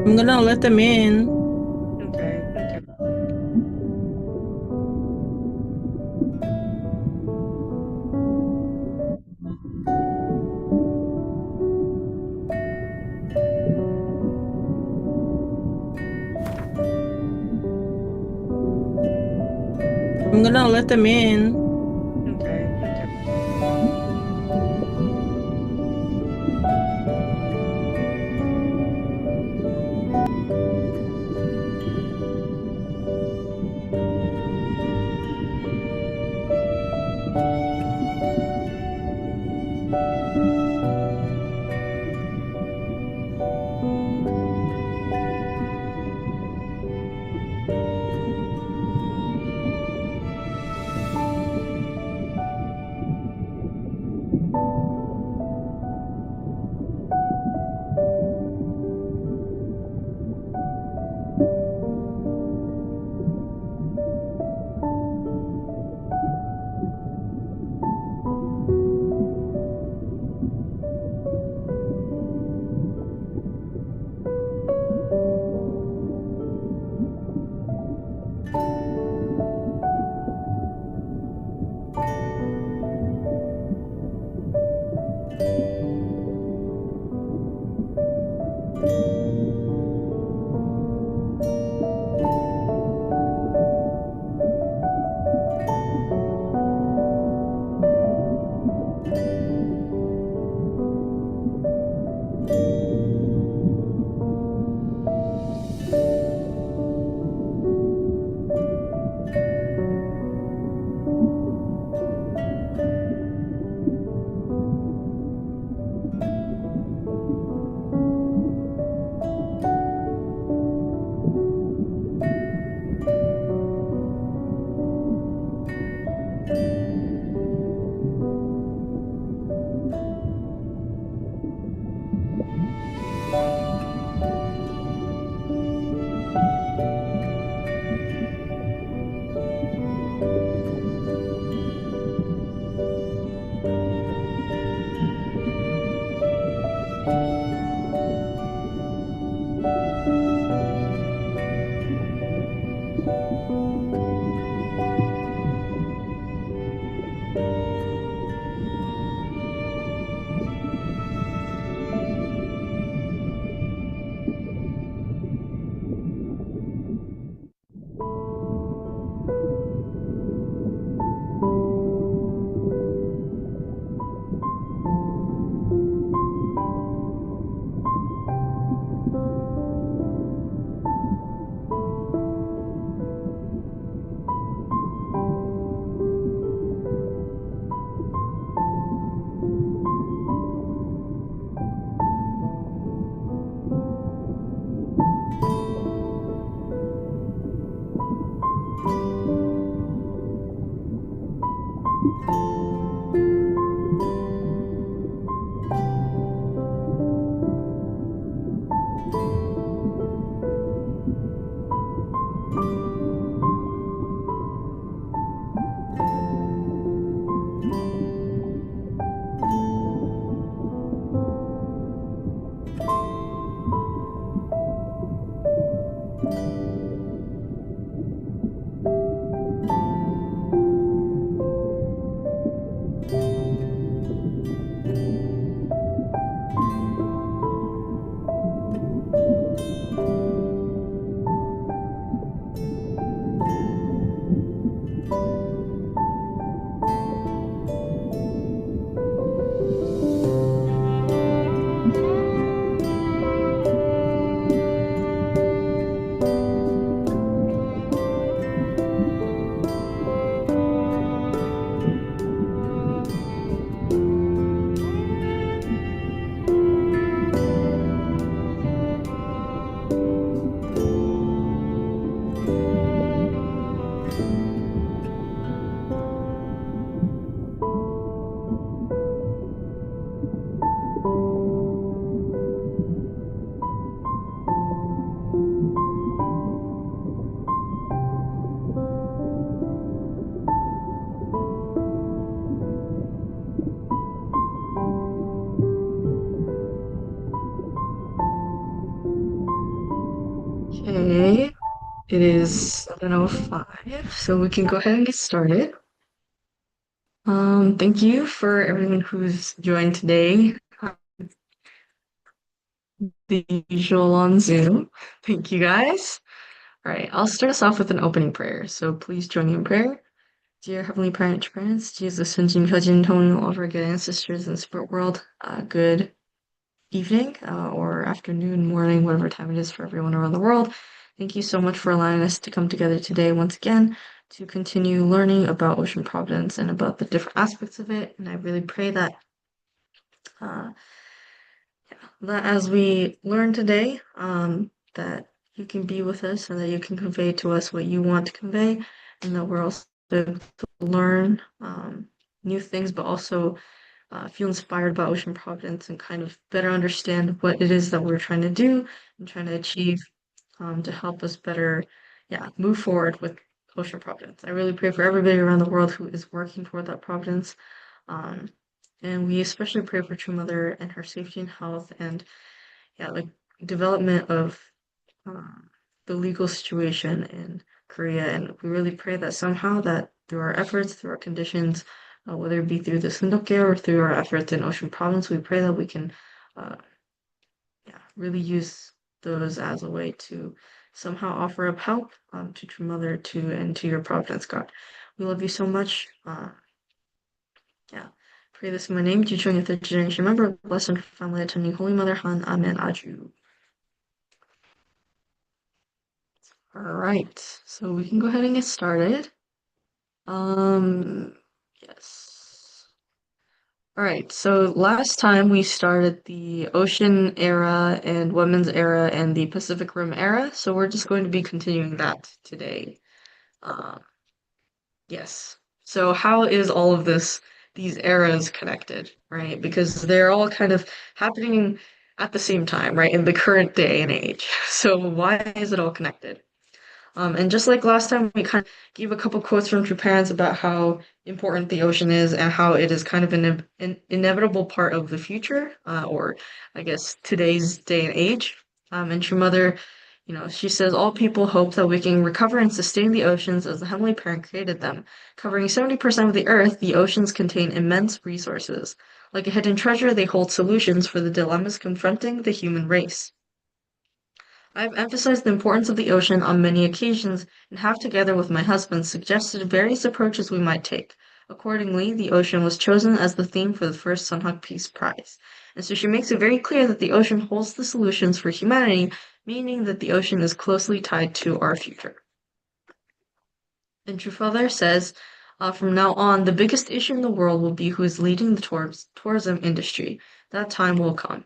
I'm gonna let them in. Okay, okay. I'm gonna let them in. Okay, okay. Okay, it is 7:05, so we can go ahead and get started. Thank you for everyone who's joined today, the usual on Zoom. Thank you guys. All right, I'll start us off with an opening prayer. So please join me in prayer. Dear Heavenly Parents, Jesus, Sunjin, Hyojin, Tony, all of our good ancestors in the spirit world, good evening or afternoon, morning, whatever time it is for everyone around the world. Thank you so much for allowing us to come together today once again to continue learning about ocean providence and about the different aspects of it. And I really pray uh, that as we learn today, that you can be with us and that you can convey to us what you want to convey, and that we're also able to learn new things, but also feel inspired by ocean providence and kind of better understand what it is that we're trying to do and trying to achieve to help us better, yeah, move forward with ocean providence. I really pray for everybody around the world who is working toward that providence. Um, and we especially pray for True Mother and her safety and health and, yeah, like development of um, the legal situation in Korea. And we really pray that somehow that through our efforts, through our conditions, whether it be through the Sundok or through our efforts in Ocean Province, we pray that we can uh, yeah, really use those as a way to somehow offer up help to True Mother to and to your Providence, God. We love you so much. Yeah. Pray this in my name, Juchung, your third generation member, blessed and family attending Holy Mother Han, Amen, Aju. All right, so we can go ahead and get started. Um, yes. All right, so last time we started the Ocean era and Women's era and the Pacific Rim era, so we're just going to be continuing that today. Uh, yes. So how is all of these eras connected, right? Because they're all kind of happening at the same time, right, in the current day and age. So why is it all connected? And just like last time, we kind of gave a couple quotes from True Parents about how important the ocean is and how it is kind of an inevitable part of the future, or I guess today's day and age. And True Mother, she says, all people hope that we can recover and sustain the oceans as the Heavenly Parent created them. Covering 70% of the earth, the oceans contain immense resources. Like a hidden treasure, they hold solutions for the dilemmas confronting the human race. I've emphasized the importance of the ocean on many occasions and have, together with my husband, suggested various approaches we might take. Accordingly, the ocean was chosen as the theme for the first Sunhawk Peace Prize. And so she makes it very clear that the ocean holds the solutions for humanity, meaning that the ocean is closely tied to our future. And Truffaut says, from now on, the biggest issue in the world will be who is leading the tourism industry. That time will come.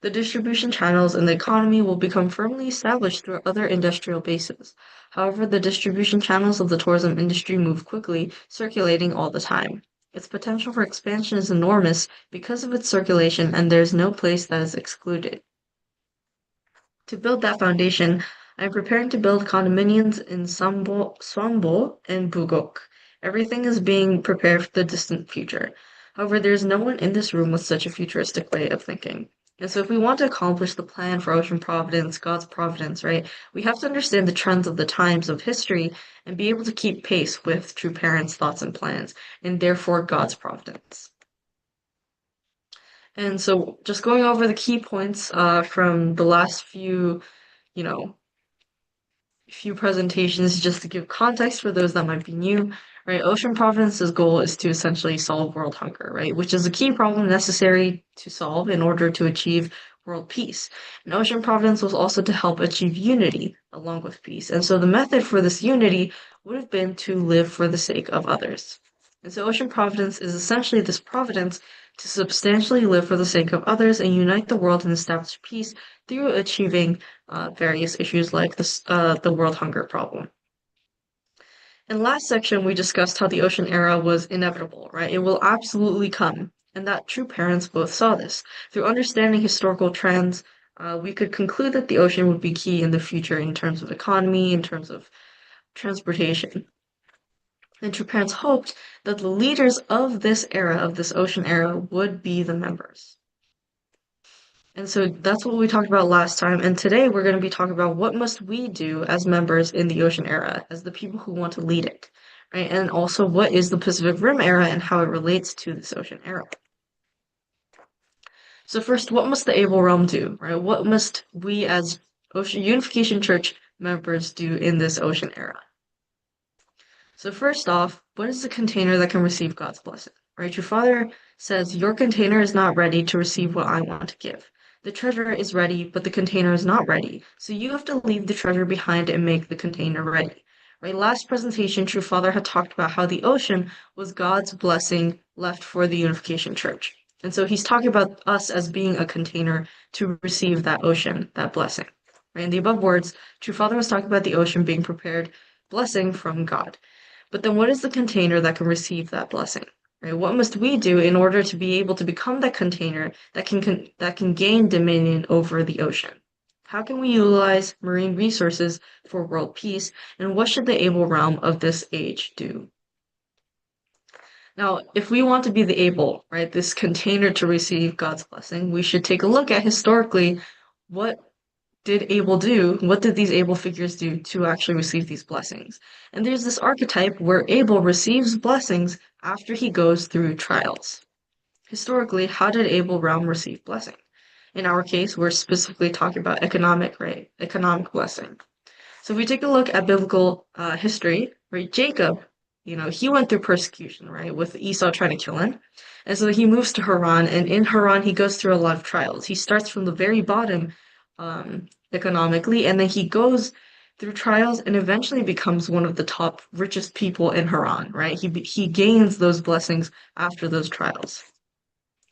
The distribution channels and the economy will become firmly established through other industrial bases. However, the distribution channels of the tourism industry move quickly, circulating all the time. Its potential for expansion is enormous because of its circulation, and there is no place that is excluded. To build that foundation, I am preparing to build condominiums in Swambo and Bugok. Everything is being prepared for the distant future. However, there is no one in this room with such a futuristic way of thinking. And so if we want to accomplish the plan for ocean providence, God's providence, right, we have to understand the trends of the times of history and be able to keep pace with true parents' thoughts and plans, and therefore God's providence. And so just going over the key points from the last you know, few presentations just to give context for those that might be new, right? Ocean Providence's goal is to essentially solve world hunger, right? Which is a key problem necessary to solve in order to achieve world peace. And Ocean Providence was also to help achieve unity along with peace. And so the method for this unity would have been to live for the sake of others. And so Ocean Providence is essentially this providence to substantially live for the sake of others and unite the world and establish peace through achieving various issues like the world hunger problem. In last section, we discussed how the ocean era was inevitable, right? It will absolutely come, and that true parents both saw this. Through understanding historical trends, we could conclude that the ocean would be key in the future in terms of economy, in terms of transportation. And true parents hoped that the leaders of this era, of this ocean era, would be the members. And so that's what we talked about last time. And today we're going to be talking about what must we do as members in the ocean era, as the people who want to lead it, right? And also what is the Pacific Rim era and how it relates to this ocean era. So first, what must the Able Realm do, right? What must we as Ocean Unification Church members do in this ocean era? So first off, what is the container that can receive God's blessing? Right? Your father says, your container is not ready to receive what I want to give. The treasure is ready, but the container is not ready. So you have to leave the treasure behind and make the container ready. Right? Last presentation, True Father had talked about how the ocean was God's blessing left for the Unification Church. And so he's talking about us as being a container to receive that ocean, that blessing. Right? In the above words, True Father was talking about the ocean being prepared blessing from God. But then what is the container that can receive that blessing? Right? What must we do in order to be able to become that container that can gain dominion over the ocean? How can we utilize marine resources for world peace, and what should the able realm of this age do? Now, if we want to be the able, right, this container to receive God's blessing, we should take a look at historically what did Abel do? What did these Abel figures do to actually receive these blessings? And there's this archetype where Abel receives blessings after he goes through trials. Historically, how did Abel realm receive blessing? In our case, we're specifically talking about economic, right? Economic blessing. So if we take a look at biblical history, right, Jacob, he went through persecution, right, with Esau trying to kill him. And so he moves to Haran, and in Haran, he goes through a lot of trials. He starts from the very bottom economically, and then he goes through trials and eventually becomes one of the top richest people in Haran, right? He gains those blessings after those trials.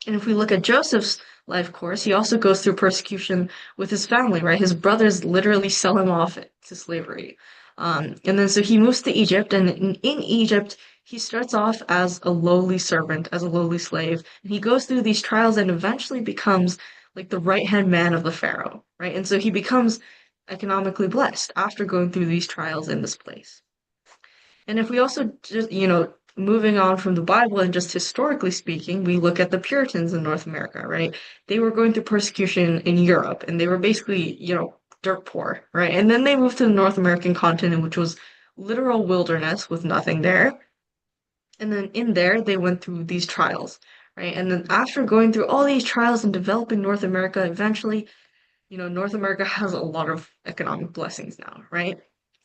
And if we look at Joseph's life course, he also goes through persecution with his family, right? His brothers literally sell him off to slavery. And then so he moves to Egypt, and in Egypt, he starts off as a lowly servant, as a lowly slave. And he goes through these trials and eventually becomes like the right-hand man of the Pharaoh, right? And so he becomes economically blessed after going through these trials in this place. And if we also just, moving on from the Bible and just historically speaking, we look at the Puritans in North America, right? They were going through persecution in Europe and they were basically, dirt poor, right? And then they moved to the North American continent, which was literal wilderness with nothing there. And then in there, they went through these trials, right? And then after going through all these trials and developing North America, eventually, North America has a lot of economic blessings now, right?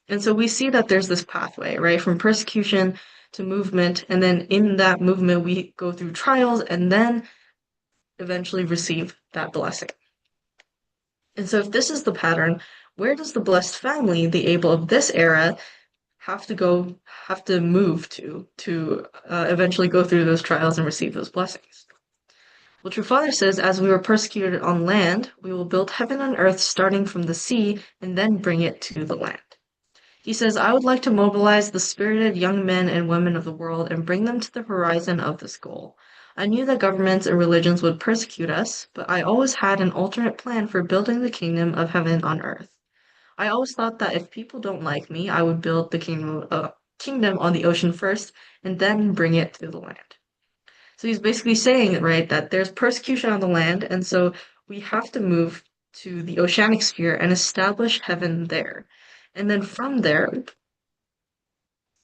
And so we see that there's this pathway, right? From persecution to movement. And then in that movement, we go through trials and then eventually receive that blessing. And so if this is the pattern, where does the blessed family, the able of this era, have to move to eventually go through those trials and receive those blessings? Well, True Father says, as we were persecuted on land, we will build heaven on earth starting from the sea and then bring it to the land. He says, I would like to mobilize the spirited young men and women of the world and bring them to the horizon of this goal. I knew that governments and religions would persecute us, but I always had an alternate plan for building the kingdom of heaven on earth. I always thought that if people don't like me, I would build the kingdom on the ocean first and then bring it to the land. So he's basically saying, right, that there's persecution on the land, and so we have to move to the oceanic sphere and establish heaven there. And then from there,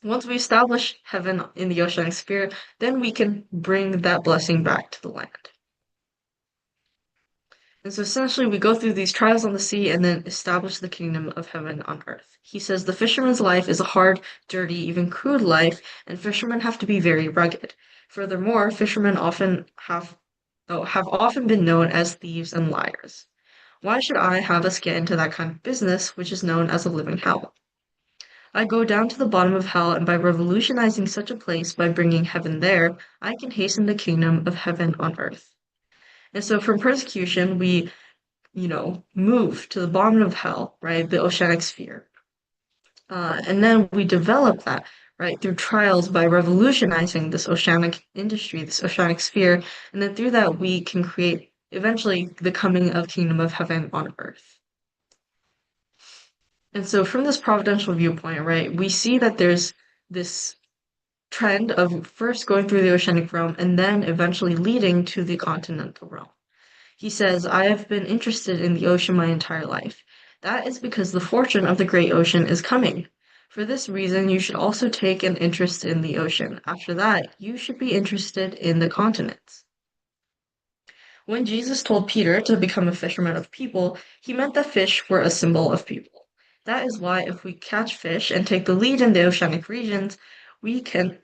once we establish heaven in the oceanic sphere, then we can bring that blessing back to the land. And so essentially, we go through these trials on the sea and then establish the kingdom of heaven on earth. He says the fisherman's life is a hard, dirty, even crude life, and fishermen have to be very rugged. Furthermore, fishermen have often been known as thieves and liars. Why should I have us get into that kind of business, which is known as a living hell? I go down to the bottom of hell, and by revolutionizing such a place, by bringing heaven there, I can hasten the kingdom of heaven on earth. And so from persecution, we, move to the bottom of hell, right? The oceanic sphere. And then we develop that, right, through trials by revolutionizing this oceanic industry, this oceanic sphere. And then through that, we can create eventually the coming of kingdom of heaven on earth. And so from this providential viewpoint, right, we see that there's this trend of first going through the oceanic realm and then eventually leading to the continental realm. He says, I have been interested in the ocean my entire life. That is because the fortune of the great ocean is coming. For this reason, you should also take an interest in the ocean. After that, you should be interested in the continents. When Jesus told Peter to become a fisherman of people, he meant that fish were a symbol of people. That is why if we catch fish and take the lead in the oceanic regions, we can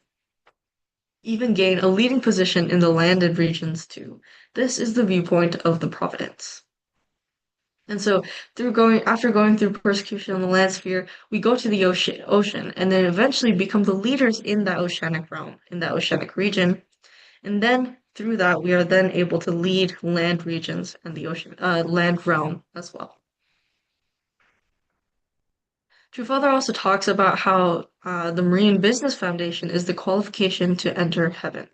even gain a leading position in the landed regions too. This is the viewpoint of the providence. And so after going through persecution on the land sphere, we go to the ocean and then eventually become the leaders in that oceanic realm, in that oceanic region. And then through that, we are then able to lead land regions and the ocean, land realm as well. True Father also talks about how the Marine Business Foundation is the qualification to enter heaven.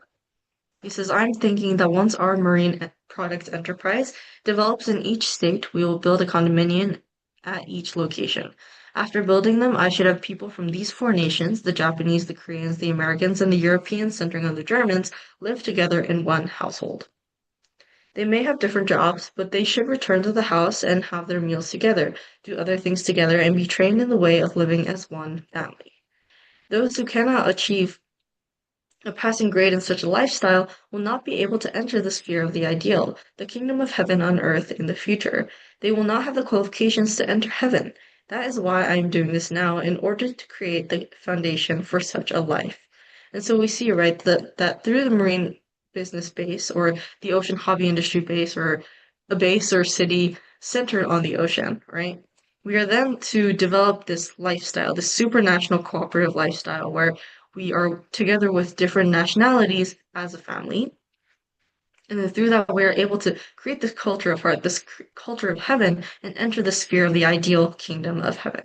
He says, I'm thinking that once our marine products enterprise develops in each state, we will build a condominium at each location. After building them, I should have people from these four nations, the Japanese, the Koreans, the Americans, and the Europeans, centering on the Germans, live together in one household. They may have different jobs, but they should return to the house and have their meals together, do other things together, and be trained in the way of living as one family. Those who cannot achieve a passing grade in such a lifestyle will not be able to enter the sphere of the ideal, the kingdom of heaven on earth in the future. They will not have the qualifications to enter heaven. That is why I am doing this now, in order to create the foundation for such a life. And so we see, right, that through the marine business base or the ocean hobby industry base or a base or city centered on the ocean, right? We are then to develop this lifestyle, this supranational cooperative lifestyle where we are together with different nationalities as a family. And then through that, we are able to create this culture of heart, this culture of heaven, and enter the sphere of the ideal kingdom of heaven.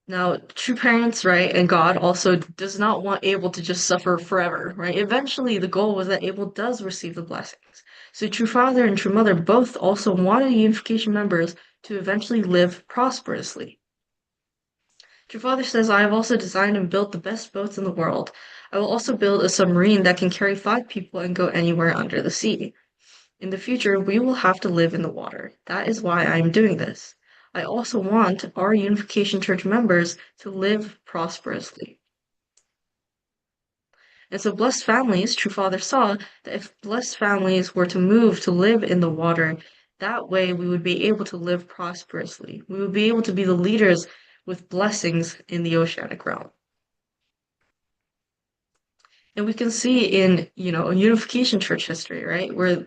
Now, true parents, right, and God also does not want Abel to just suffer forever, right? Eventually, the goal was that Abel does receive the blessings. So, true father and true mother both also wanted the unification members to eventually live prosperously. Your father says, I have also designed and built the best boats in the world. I will also build a submarine that can carry 5 people and go anywhere under the sea. In the future, we will have to live in the water. That is why I am doing this. I also want our Unification Church members to live prosperously. And so blessed families, True Father saw that if blessed families were to move to live in the water, that way we would be able to live prosperously. We would be able to be the leaders with blessings in the oceanic realm. And we can see in, unification church history, right, where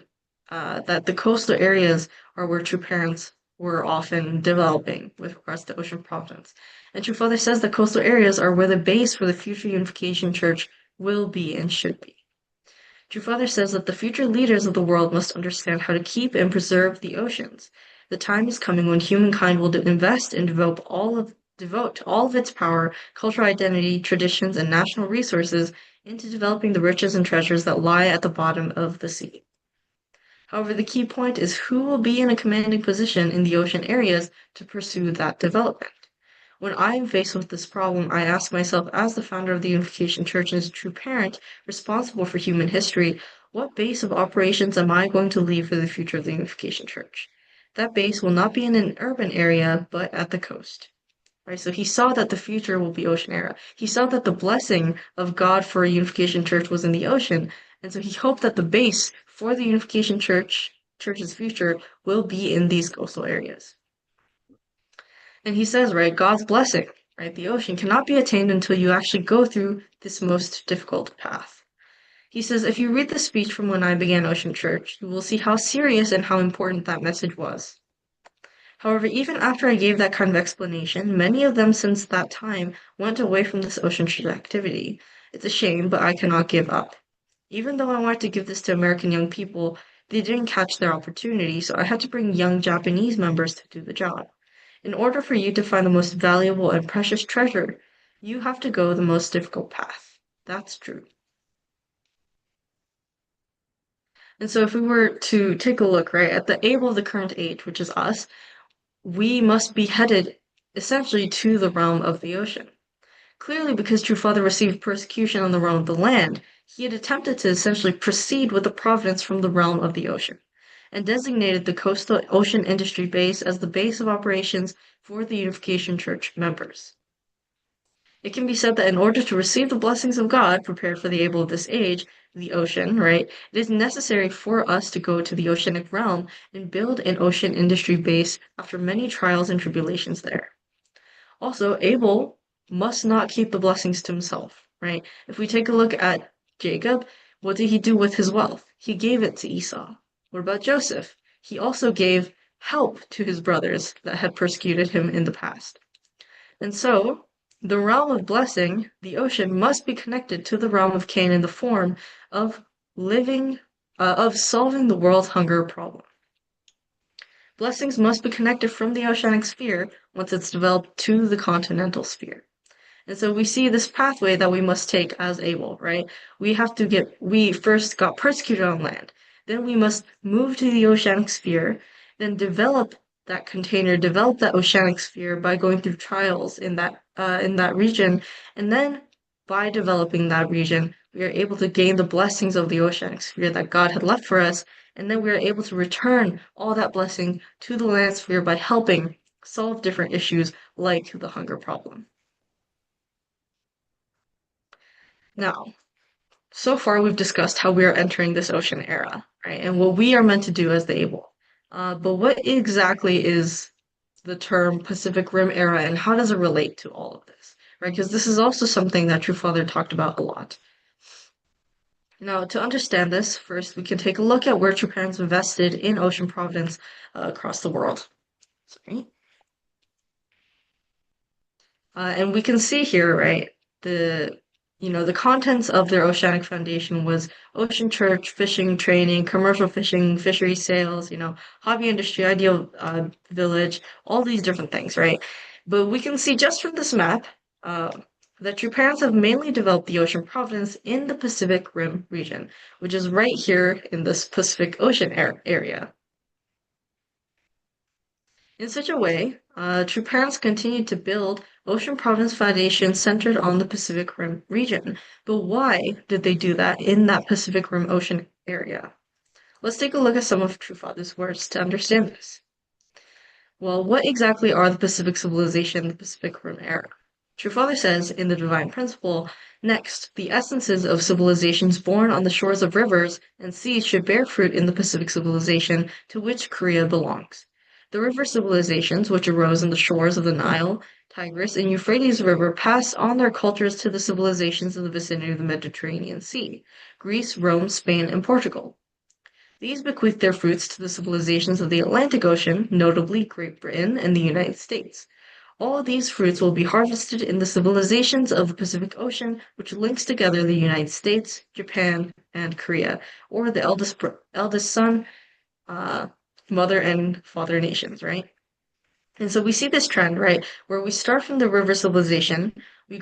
that the coastal areas are where true parents were often developing with regards to ocean providence. And True Father says that coastal areas are where the base for the future unification church will be and should be. True Father says that the future leaders of the world must understand how to keep and preserve the oceans. The time is coming when humankind will invest and devote all of its power, cultural identity, traditions, and national resources into developing the riches and treasures that lie at the bottom of the sea. However, the key point is who will be in a commanding position in the ocean areas to pursue that development. When I am faced with this problem, I ask myself, as the founder of the Unification Church and as a true parent responsible for human history, what base of operations am I going to leave for the future of the Unification Church? That base will not be in an urban area, but at the coast. Right, so he saw that the future will be ocean era. He saw that the blessing of God for a unification church was in the ocean, and so he hoped that the base for the unification church's future will be in these coastal areas. And he says, right, God's blessing, right, the ocean cannot be attained until you actually go through this most difficult path. He says, if you read the speech from when I began Ocean Church, you will see how serious and how important that message was. However, even after I gave that kind of explanation, many of them since that time went away from this ocean trade activity. It's a shame, but I cannot give up. Even though I wanted to give this to American young people, they didn't catch their opportunity, so I had to bring young Japanese members to do the job. In order for you to find the most valuable and precious treasure, you have to go the most difficult path. That's true. And so if we were to take a look, right, at the able of the current age, which is us, we must be headed essentially to the realm of the ocean. Clearly, because True Father received persecution on the realm of the land, he had attempted to essentially proceed with the providence from the realm of the ocean, and designated the coastal ocean industry base as the base of operations for the Unification Church members. It can be said that in order to receive the blessings of God prepared for the able of this age, the ocean, right, it is necessary for us to go to the oceanic realm and build an ocean industry base after many trials and tribulations there. Also, Abel must not keep the blessings to himself, right? If we take a look at Jacob, what did he do with his wealth? He gave it to Esau. What about Joseph? He also gave help to his brothers that had persecuted him in the past. And so, the realm of blessing, the ocean, must be connected to the realm of Cain in the form of living, of solving the world's hunger problem. Blessings must be connected from the oceanic sphere once it's developed to the continental sphere. And so we see this pathway that we must take as Abel, right? We first got persecuted on land. Then we must move to the oceanic sphere, then develop that container, develop that oceanic sphere by going through trials in that region. And then by developing that region, we are able to gain the blessings of the oceanic sphere that God had left for us. And then we are able to return all that blessing to the land sphere by helping solve different issues like the hunger problem. Now, so far we've discussed how we are entering this ocean era, right? And what we are meant to do as the able. But what exactly is the term Pacific Rim era and how does it relate to all of this, right? Because this is also something that True Father talked about a lot. Now, to understand this, first we can take a look at where True Parents invested in ocean providence across the world. Sorry. And we can see here, right, the contents of their oceanic foundation was ocean church, fishing training, commercial fishing, fishery sales, hobby industry, ideal village, all these different things, right? But we can see just from this map that your parents have mainly developed the ocean providence in the Pacific Rim region, which is right here in this Pacific Ocean area. In such a way, true parents continued to build Ocean Providence Foundation centered on the Pacific Rim region. But why did they do that in that Pacific Rim ocean area? Let's take a look at some of True Father's words to understand this. Well, what exactly are the Pacific civilization and the Pacific Rim era? True Father says in the Divine Principle, next, the essences of civilizations born on the shores of rivers and seas should bear fruit in the Pacific civilization to which Korea belongs. The river civilizations, which arose on the shores of the Nile, Tigris, and Euphrates River, passed on their cultures to the civilizations in the vicinity of the Mediterranean Sea, Greece, Rome, Spain, and Portugal. These bequeathed their fruits to the civilizations of the Atlantic Ocean, notably Great Britain and the United States. All of these fruits will be harvested in the civilizations of the Pacific Ocean, which links together the United States, Japan, and Korea, or the eldest son, mother and father nations, right? And so we see this trend, right, where we start from the river civilization, we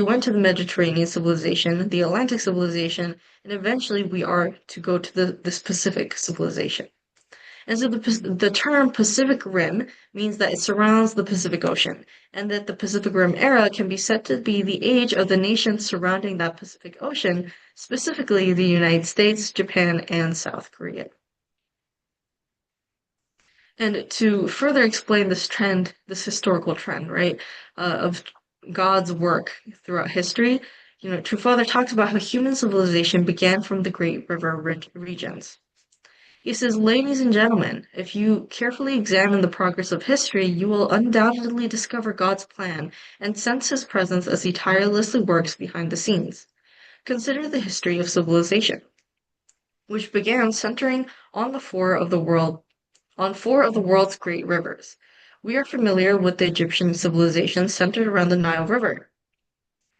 went to the Mediterranean civilization, the Atlantic civilization, and eventually we are to go to this Pacific civilization. And so the term Pacific Rim means that it surrounds the Pacific Ocean, and that the Pacific Rim era can be said to be the age of the nations surrounding that Pacific Ocean, specifically the United States, Japan, and South Korea. And to further explain this trend, this historical trend, right, of God's work throughout history, True Father talks about how human civilization began from the Great River regions. He says, ladies and gentlemen, if you carefully examine the progress of history, you will undoubtedly discover God's plan and sense his presence as he tirelessly works behind the scenes. Consider the history of civilization, which began centering on four of the world's great rivers. We are familiar with the Egyptian civilization centered around the Nile River,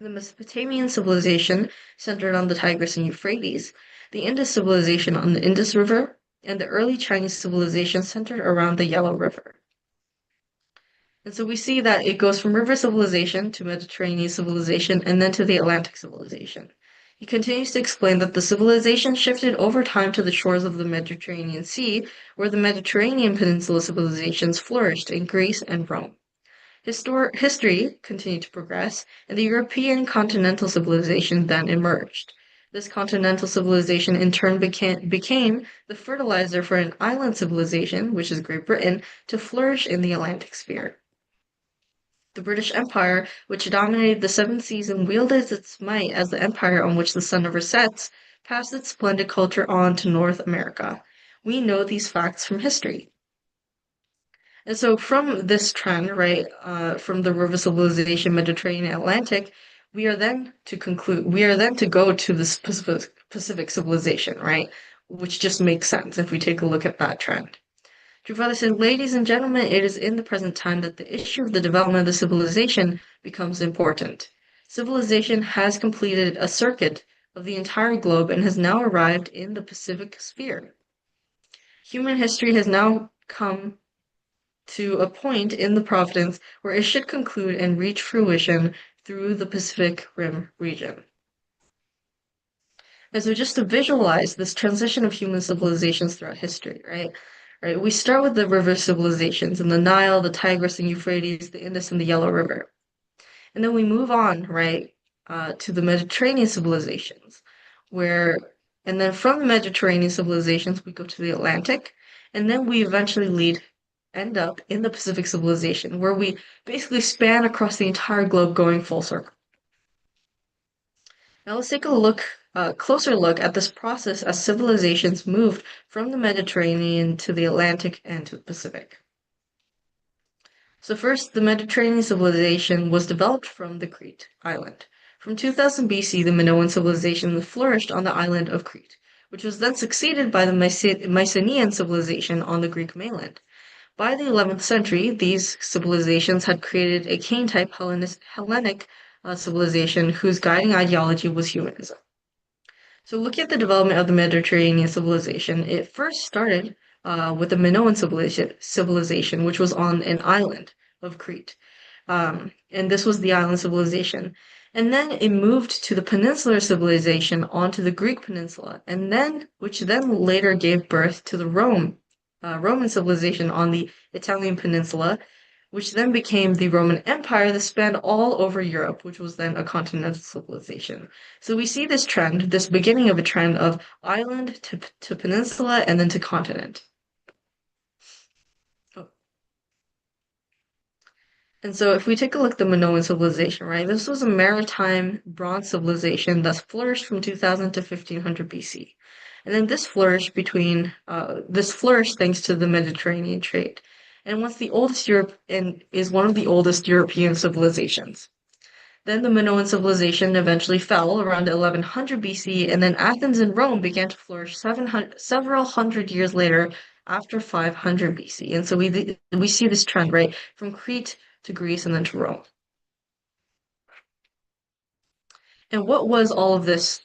the Mesopotamian civilization centered on the Tigris and Euphrates, the Indus civilization on the Indus River, and the early Chinese civilization centered around the Yellow River. And so we see that it goes from river civilization to Mediterranean civilization and then to the Atlantic civilization. He continues to explain that the civilization shifted over time to the shores of the Mediterranean Sea, where the Mediterranean Peninsula civilizations flourished in Greece and Rome. History continued to progress, and the European continental civilization then emerged. This continental civilization in turn became the fertilizer for an island civilization, which is Great Britain, to flourish in the Atlantic sphere. The British Empire, which dominated the seven seas and wielded its might as the empire on which the sun never sets, passed its splendid culture on to North America. We know these facts from history. And so from this trend, right, from the river civilization, Mediterranean, Atlantic, we are then to go to the Pacific civilization, right, which just makes sense if we take a look at that trend. Your father said, ladies and gentlemen, it is in the present time that the issue of the development of the civilization becomes important. Civilization has completed a circuit of the entire globe and has now arrived in the Pacific sphere. Human history has now come to a point in the Providence where it should conclude and reach fruition through the Pacific Rim region. And so just to visualize this transition of human civilizations throughout history, right? Right, we start with the river civilizations in the Nile, the Tigris and Euphrates, the Indus and the Yellow River. And then we move on, right, to the Mediterranean civilizations, where, and then from the Mediterranean civilizations, we go to the Atlantic, and then we eventually end up in the Pacific civilization, where we basically span across the entire globe going full circle. Now let's take a closer look at this process as civilizations moved from the Mediterranean to the Atlantic and to the Pacific. So first, the Mediterranean civilization was developed from the Crete island. From 2000 BC, the Minoan civilization flourished on the island of Crete, which was then succeeded by the Mycenaean civilization on the Greek mainland. By the 11th century, these civilizations had created a Cain-type Hellenic civilization whose guiding ideology was humanism. So looking at the development of the Mediterranean civilization, it first started with the Minoan civilization, which was on an island of Crete. And this was the island civilization. And then it moved to the peninsular civilization onto the Greek peninsula, and then which then later gave birth to the Roman civilization on the Italian peninsula, which then became the Roman Empire that spanned all over Europe, which was then a continental civilization. So we see this trend, this beginning of a trend of island to peninsula and then to continent. Oh. And so if we take a look at the Minoan civilization, right, this was a maritime bronze civilization that flourished from 2000 to 1500 BC. And then this flourished thanks to the Mediterranean trade. And is one of the oldest European civilizations. Then the Minoan civilization eventually fell around 1100 BC, and then Athens and Rome began to flourish several hundred years later after 500 BC. And so we see this trend, right, from Crete to Greece and then to Rome. And what was all of this,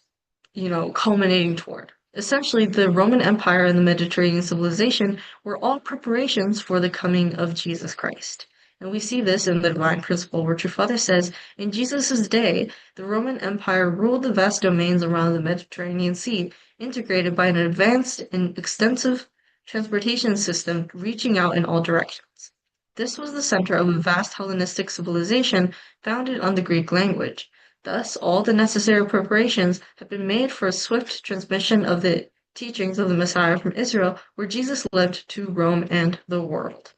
culminating toward? Essentially, the Roman Empire and the Mediterranean civilization were all preparations for the coming of Jesus Christ. And we see this in the divine principle where True Father says, in Jesus' day, the Roman Empire ruled the vast domains around the Mediterranean Sea, integrated by an advanced and extensive transportation system reaching out in all directions. This was the center of a vast Hellenistic civilization founded on the Greek language. Thus, all the necessary preparations have been made for a swift transmission of the teachings of the Messiah from Israel, where Jesus lived, to Rome and the world.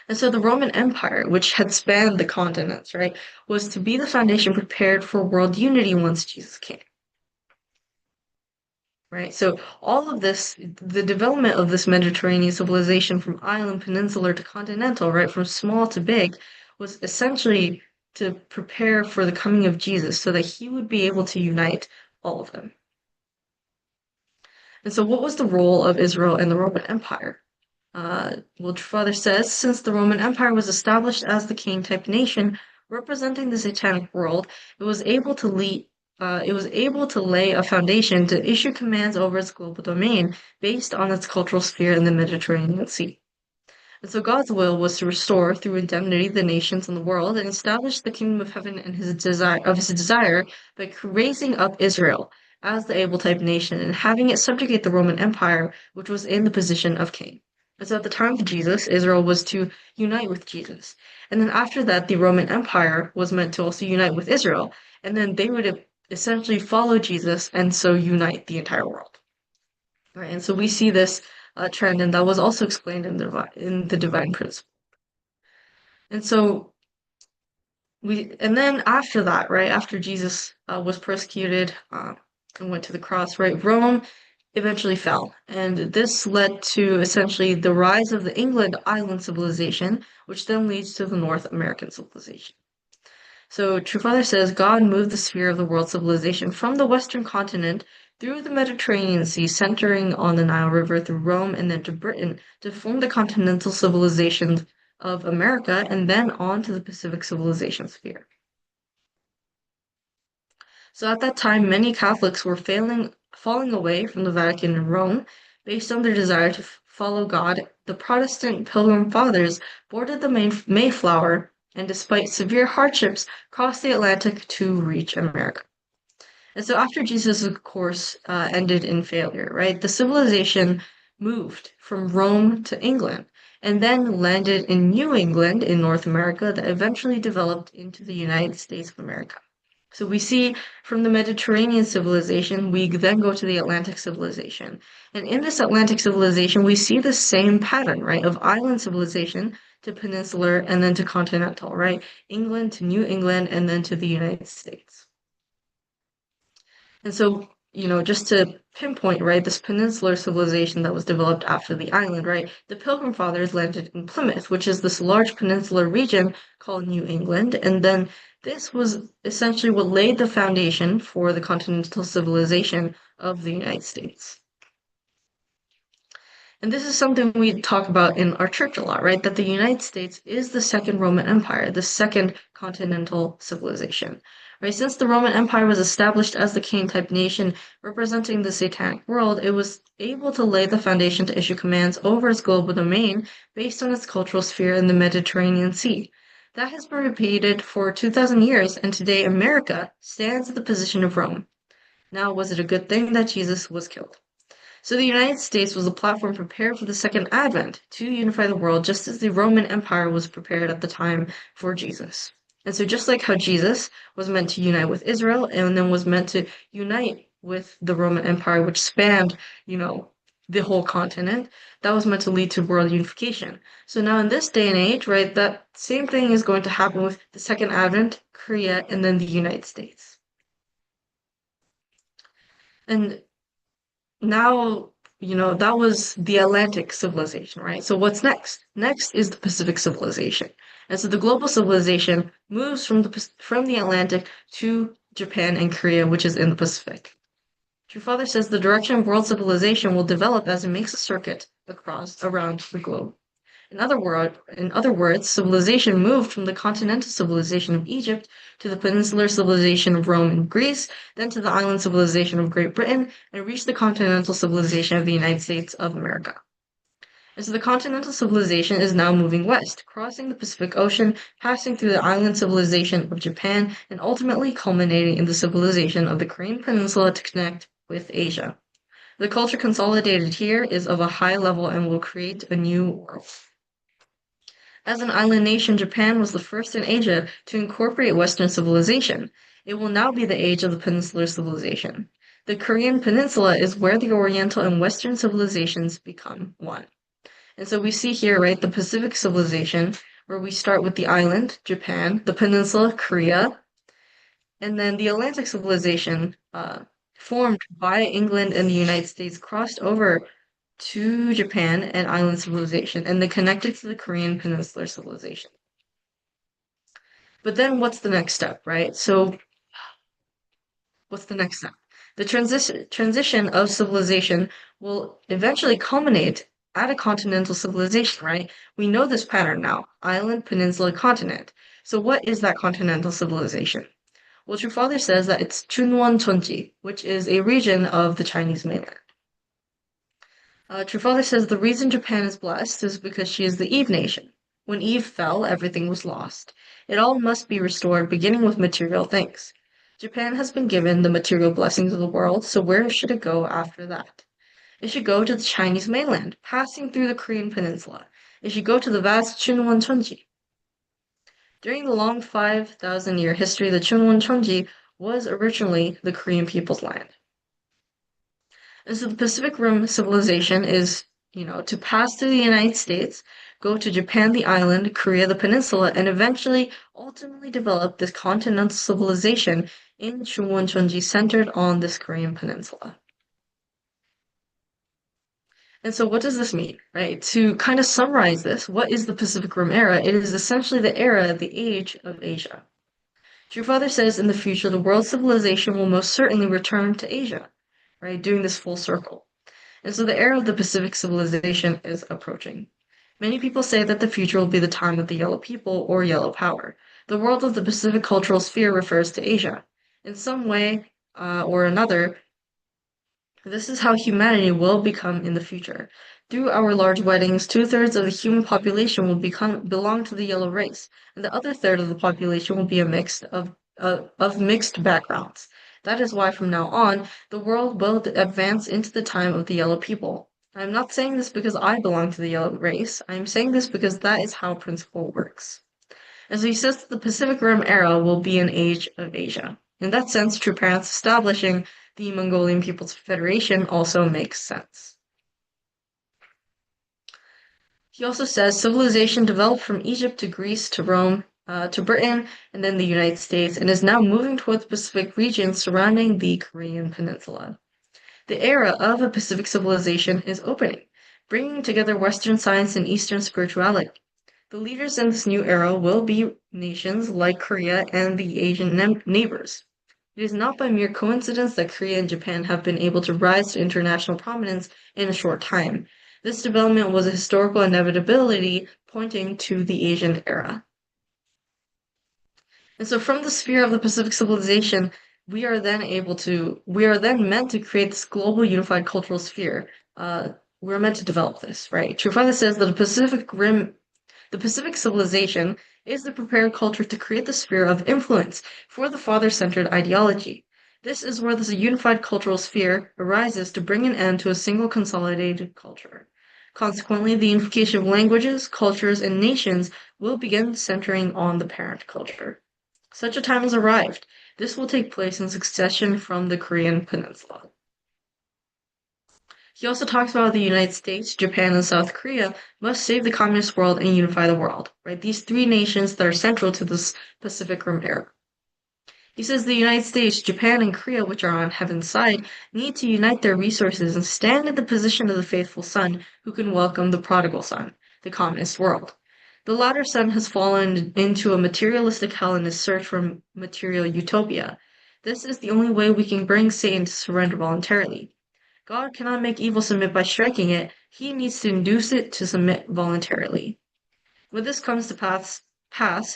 And so the Roman Empire, which had spanned the continents, right, was to be the foundation prepared for world unity once Jesus came. Right, so all of this, the development of this Mediterranean civilization from island, peninsular to continental, right, from small to big, was essentially to prepare for the coming of Jesus so that he would be able to unite all of them. And so what was the role of Israel and the Roman Empire? Well, Father says, since the Roman Empire was established as the king-type nation representing the satanic world, it was able to lay a foundation to issue commands over its global domain based on its cultural sphere in the Mediterranean Sea. And so God's will was to restore through indemnity the nations in the world and establish the kingdom of heaven and his desire by raising up Israel as the able-type nation and having it subjugate the Roman Empire, which was in the position of king. And so at the time of Jesus, Israel was to unite with Jesus. And then after that, the Roman Empire was meant to also unite with Israel. And then they would essentially follow Jesus and so unite the entire world. Right? And so we see this trend, and that was also explained in the divine principle. And so and then after that, right, after Jesus was persecuted and went to the cross, right, Rome eventually fell. And this led to essentially the rise of the England island civilization, which then leads to the North American civilization. So True Father says God moved the sphere of the world civilization from the Western continent through the Mediterranean Sea, centering on the Nile River through Rome and then to Britain to form the continental civilizations of America and then on to the Pacific civilization sphere. So at that time, many Catholics were falling away from the Vatican and Rome based on their desire to follow God. The Protestant Pilgrim Fathers boarded the Mayflower and, despite severe hardships, crossed the Atlantic to reach America. And so after Jesus' course ended in failure, right, the civilization moved from Rome to England and then landed in New England in North America that eventually developed into the United States of America. So we see from the Mediterranean civilization, we then go to the Atlantic civilization. And in this Atlantic civilization, we see the same pattern, right, of island civilization to peninsular and then to continental, right? England to New England and then to the United States. And so, just to pinpoint, right, this peninsular civilization that was developed after the island, right, the Pilgrim Fathers landed in Plymouth, which is this large peninsular region called New England. And then this was essentially what laid the foundation for the continental civilization of the United States. And this is something we talk about in our church a lot, right? That the United States is the second Roman Empire, the second continental civilization, right? Since the Roman Empire was established as the king type nation representing the satanic world, it was able to lay the foundation to issue commands over its global domain based on its cultural sphere in the Mediterranean Sea. That has been repeated for 2,000 years, and today America stands at the position of Rome. Now, was it a good thing that Jesus was killed? So the United States was a platform prepared for the Second Advent to unify the world, just as the Roman Empire was prepared at the time for Jesus. And so just like how Jesus was meant to unite with Israel and then was meant to unite with the Roman Empire, which spanned, the whole continent, that was meant to lead to world unification. So now in this day and age, right, that same thing is going to happen with the Second Advent, Korea, and then the United States. And now, that was the Atlantic civilization, right? So what's next? Next is the Pacific civilization. And so the global civilization moves from the Atlantic to Japan and Korea, which is in the Pacific. True Father says the direction of world civilization will develop as it makes a circuit around the globe. In other words, civilization moved from the continental civilization of Egypt to the peninsular civilization of Rome and Greece, then to the island civilization of Great Britain, and reached the continental civilization of the United States of America. And so the continental civilization is now moving west, crossing the Pacific Ocean, passing through the island civilization of Japan, and ultimately culminating in the civilization of the Korean Peninsula to connect with Asia. The culture consolidated here is of a high level and will create a new world. As an island nation, Japan was the first in Asia to incorporate Western civilization. It will now be the age of the peninsular civilization. The Korean peninsula is where the Oriental and Western civilizations become one. And so we see here, right, the Pacific civilization, where we start with the island, Japan, the peninsula, Korea, and then the Atlantic civilization, formed by England and the United States, crossed over to Japan and island civilization, and then connected to the Korean peninsular civilization. But then what's the next step, right? So what's the next step? The transition of civilization will eventually culminate at a continental civilization, right? We know this pattern now, island, peninsula, continent. So what is that continental civilization? Well, True Father says that it's Chunwon Chonji, which is a region of the Chinese mainland. True Father says the reason Japan is blessed is because she is the Eve nation. When Eve fell, everything was lost. It all must be restored, beginning with material things. Japan has been given the material blessings of the world, so where should it go after that? It should go to the Chinese mainland, passing through the Korean peninsula. It should go to the vast Chunwon Chonji. During the long 5,000-year history, the Chunwon Chonji was originally the Korean people's land. And so the Pacific Rim civilization is, to pass through the United States, go to Japan, the island, Korea, the peninsula, and eventually ultimately develop this continental civilization in Chungwon-chonji centered on this Korean peninsula. And so what does this mean, right? To kind of summarize this, what is the Pacific Rim era? It is essentially the era, the age of Asia. True Father says in the future, the world civilization will most certainly return to Asia, right? Doing this full circle. And so the era of the Pacific civilization is approaching. Many people say that the future will be the time of the yellow people or yellow power. The world of the Pacific cultural sphere refers to Asia. In some way or another, this is how humanity will become in the future. Through our large weddings, two-thirds of the human population will belong to the yellow race, and the other third of the population will be a mix of mixed backgrounds. That is why from now on, the world will advance into the time of the yellow people. I'm not saying this because I belong to the yellow race. I'm saying this because that is how principle works. And so he says that the Pacific Rim era will be an age of Asia. In that sense, True Parents establishing the Mongolian People's Federation also makes sense. He also says civilization developed from Egypt to Greece to Rome to Britain and then the United States and is now moving toward the Pacific region surrounding the Korean Peninsula. The era of a Pacific civilization is opening, bringing together Western science and Eastern spirituality. The leaders in this new era will be nations like Korea and the Asian neighbors. It is not by mere coincidence that Korea and Japan have been able to rise to international prominence in a short time. This development was a historical inevitability pointing to the Asian era. And so from the sphere of the Pacific civilization, we are then meant to create this global unified cultural sphere. We're meant to develop this, right? True Father says that the Pacific civilization is the prepared culture to create the sphere of influence for the father-centered ideology. This is where this unified cultural sphere arises to bring an end to a single consolidated culture. Consequently, the unification of languages, cultures, and nations will begin centering on the parent culture. Such a time has arrived. This will take place in succession from the Korean Peninsula. He also talks about the United States, Japan, and South Korea must save the communist world and unify the world, right? These three nations that are central to this Pacific Rim era. He says the United States, Japan, and Korea, which are on heaven's side, need to unite their resources and stand in the position of the faithful son who can welcome the prodigal son, the communist world. The latter son has fallen into a materialistic hell in his search for material utopia. This is the only way we can bring Satan to surrender voluntarily. God cannot make evil submit by striking it. He needs to induce it to submit voluntarily. When this comes to pass,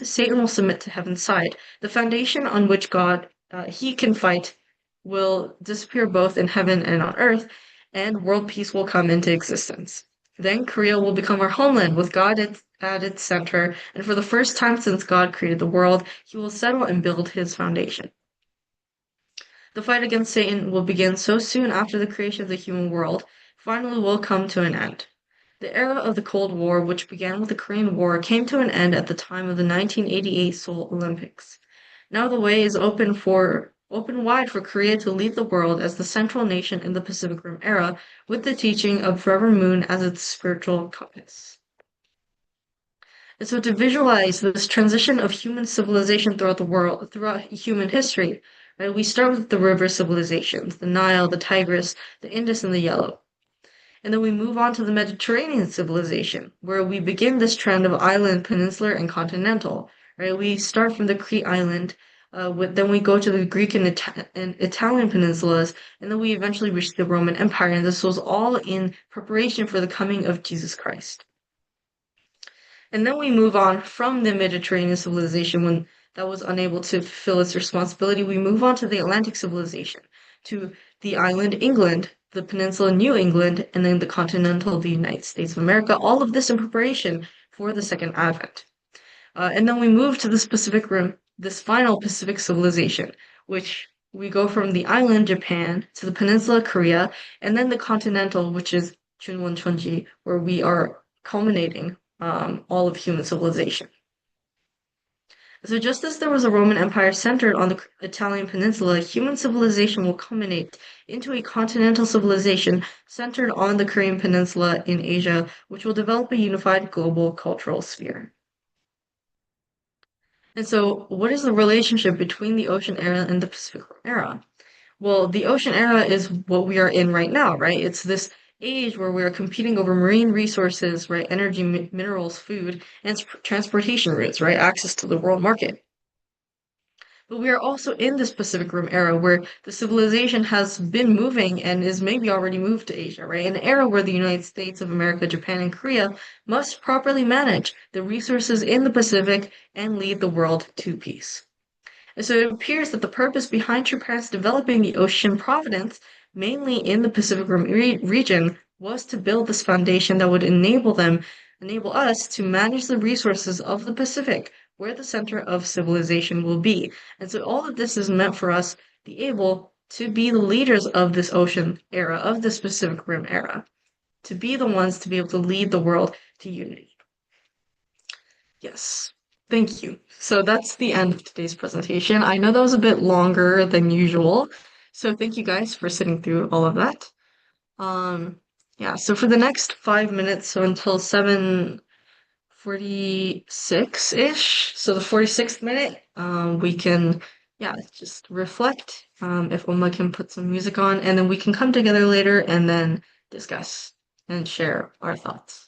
Satan will submit to heaven's side. The foundation on which he can fight, will disappear both in heaven and on earth, and world peace will come into existence. Then Korea will become our homeland with God at its center, and for the first time since God created the world, he will settle and build his foundation. The fight against Satan will begin so soon after the creation of the human world, finally will come to an end. The era of the Cold War, which began with the Korean War, came to an end at the time of the 1988 Seoul Olympics. Now the way is open wide for Korea to lead the world as the central nation in the Pacific Rim era, with the teaching of Reverend Moon as its spiritual compass. And so to visualize this transition of human civilization throughout the world, throughout human history, right, we start with the river civilizations, the Nile, the Tigris, the Indus, and the Yellow. And then we move on to the Mediterranean civilization, where we begin this trend of island, peninsular, and continental. Right? We start from the Crete island, then we go to the Greek and Italian peninsulas, and then we eventually reach the Roman Empire. And this was all in preparation for the coming of Jesus Christ. And then we move on from the Mediterranean civilization when that was unable to fulfill its responsibility. We move on to the Atlantic civilization, to the island England, the peninsula New England, and then the continental the United States of America. All of this in preparation for the Second Advent. And then we move to this Pacific Rim, this final Pacific civilization, which we go from the island Japan to the peninsula Korea, and then the continental, which is Chunwon Chonji, where we are culminating all of human civilization. So just as there was a Roman Empire centered on the Italian peninsula, human civilization will culminate into a continental civilization centered on the Korean peninsula in Asia, which will develop a unified global cultural sphere. And so, what is the relationship between the Ocean era and the Pacific Rim era? Well, the Ocean era is what we are in right now, right? It's this age where we are competing over marine resources, right? Energy, minerals, food, and transportation routes, right? Access to the world market. But we are also in this Pacific Rim era where the civilization has been moving and is maybe already moved to Asia, right? An era where the United States of America, Japan, and Korea must properly manage the resources in the Pacific and lead the world to peace. And so it appears that the purpose behind Japan's developing the ocean providence, mainly in the Pacific Rim region, was to build this foundation that would enable us to manage the resources of the Pacific, where the center of civilization will be. And so all of this is meant for us to be able to be the leaders of this ocean era, of this Pacific Rim era, to be the ones to be able to lead the world to unity. Yes. Thank you. So that's the end of today's presentation. I know that was a bit longer than usual. So thank you guys for sitting through all of that. Um, yeah, so for the next 5 minutes, so until 7:46-ish, so the 46th minute, we can, yeah, just reflect. If Oma can put some music on, and then we can come together later and then discuss and share our thoughts.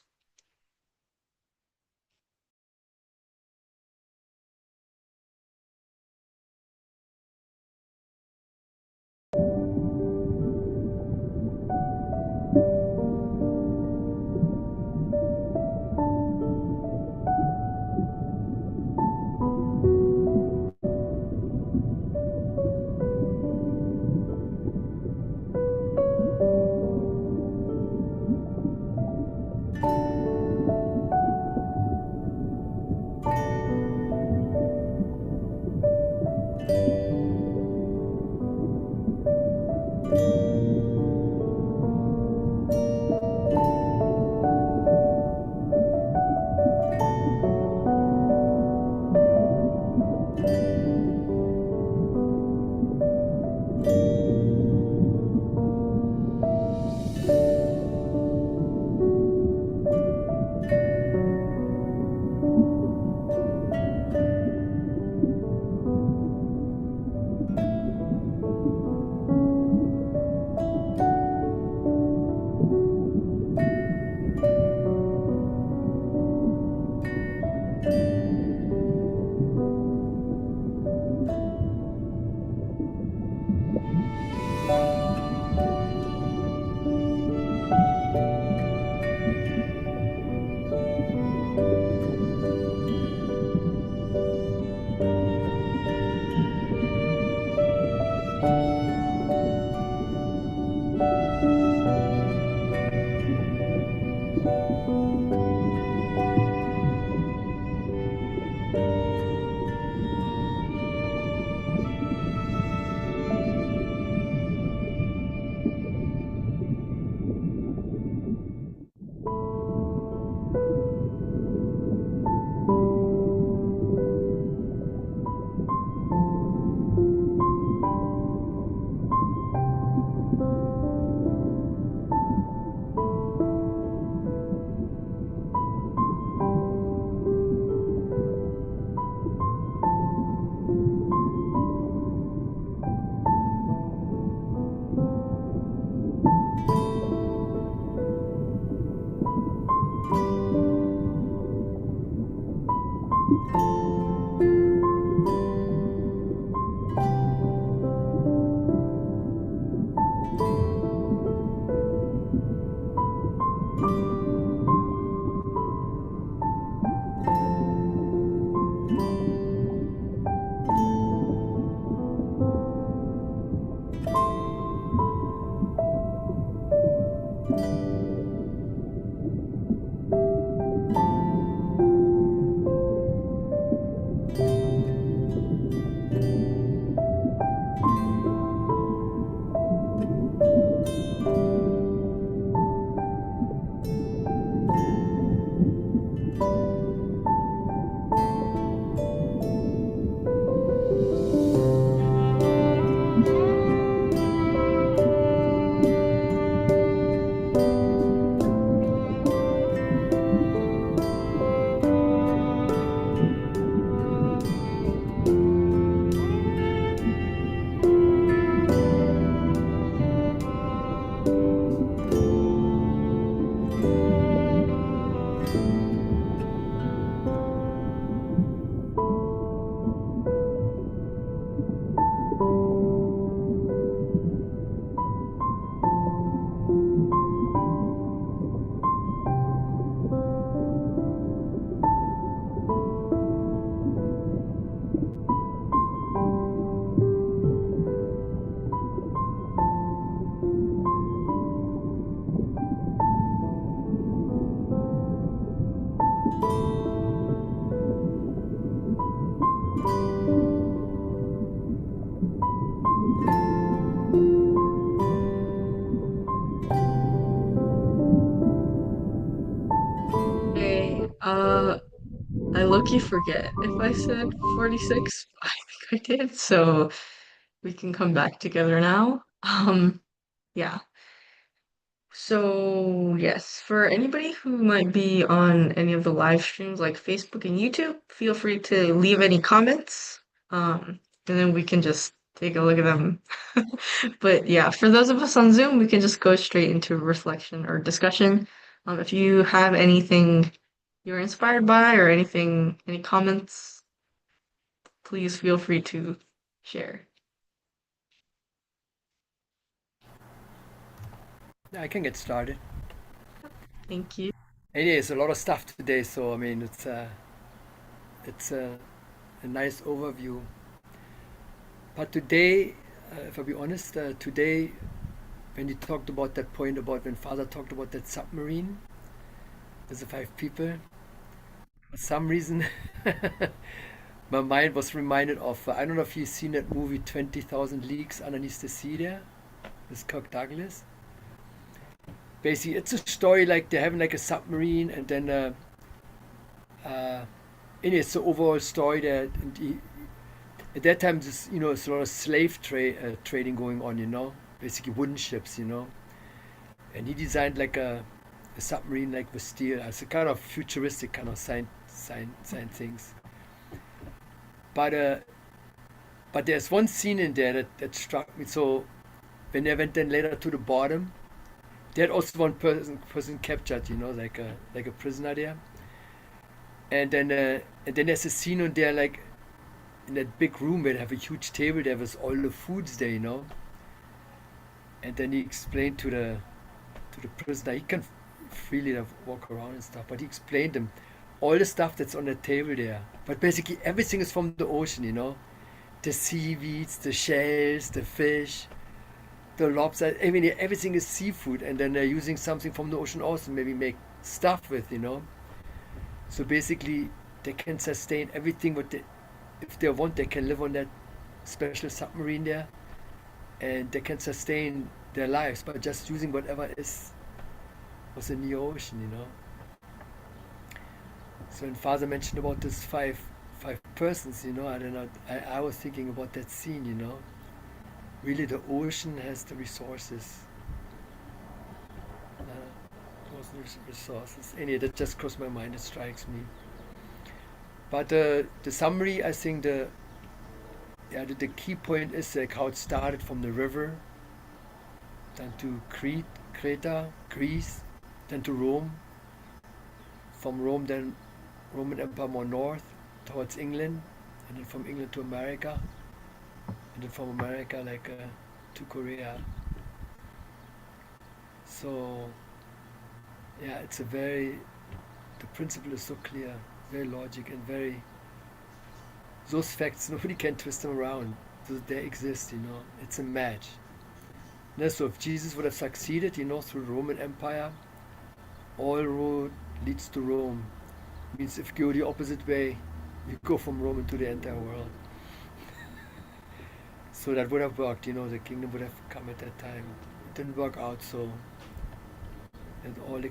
Okay, I low-key forget if I said 46. I think I did, so we can come back together now. Yeah. So, yes, for anybody who might be on any of the live streams like Facebook and YouTube, feel free to leave any comments, and then we can just take a look at them. But yeah, for those of us on Zoom, we can just go straight into reflection or discussion. If you have anything you're inspired by or anything, any comments, please feel free to share. I can get started. Thank you. Anyways, a lot of stuff today, so I mean it's a nice overview. But today, if I be honest, today when you talked about that point about when Father talked about that submarine with the 5 people, for some reason my mind was reminded of I don't know if you've seen that movie 20,000 Leagues Underneath the Sea there with Kirk Douglas. Basically, it's a story like they're having like a submarine, and then and it's the overall story that at that time, this, it's a lot of trading going on, basically wooden ships, and he designed like a submarine like with steel. It's a kind of futuristic kind of science things. But but there's one scene in there that struck me. So when they went then later to the bottom, they had also one person captured, like a prisoner there. And then there's a scene on there like in that big room where they have a huge table there with all the foods there, And then he explained to the prisoner he can freely walk around and stuff, but he explained them all the stuff that's on the table there. But basically everything is from the ocean, The seaweeds, the shells, the fish, the lobster. I mean, everything is seafood, and then they're using something from the ocean also, maybe make stuff with. So basically, they can sustain everything. If they want, they can live on that special submarine there, and they can sustain their lives by just using whatever was in the ocean. So when Father mentioned about this five persons, I don't know. I was thinking about that scene. Really, the ocean has the resources. Those resources. Anyway, that just crossed my mind. It strikes me. But the summary, I think the key point is like how it started from the river, then to Crete, Greece, then to Rome. From Rome, then Roman Empire more north towards England, and then from England to America, and then from America to Korea. So yeah, the principle is so clear, very logic, and those facts nobody can twist them around. They exist. It's a match. So if Jesus would have succeeded, through the Roman Empire, all road leads to Rome. Means if you go the opposite way, you go from Rome into the entire world. So that would have worked. The kingdom would have come at that time. It didn't work out, so it all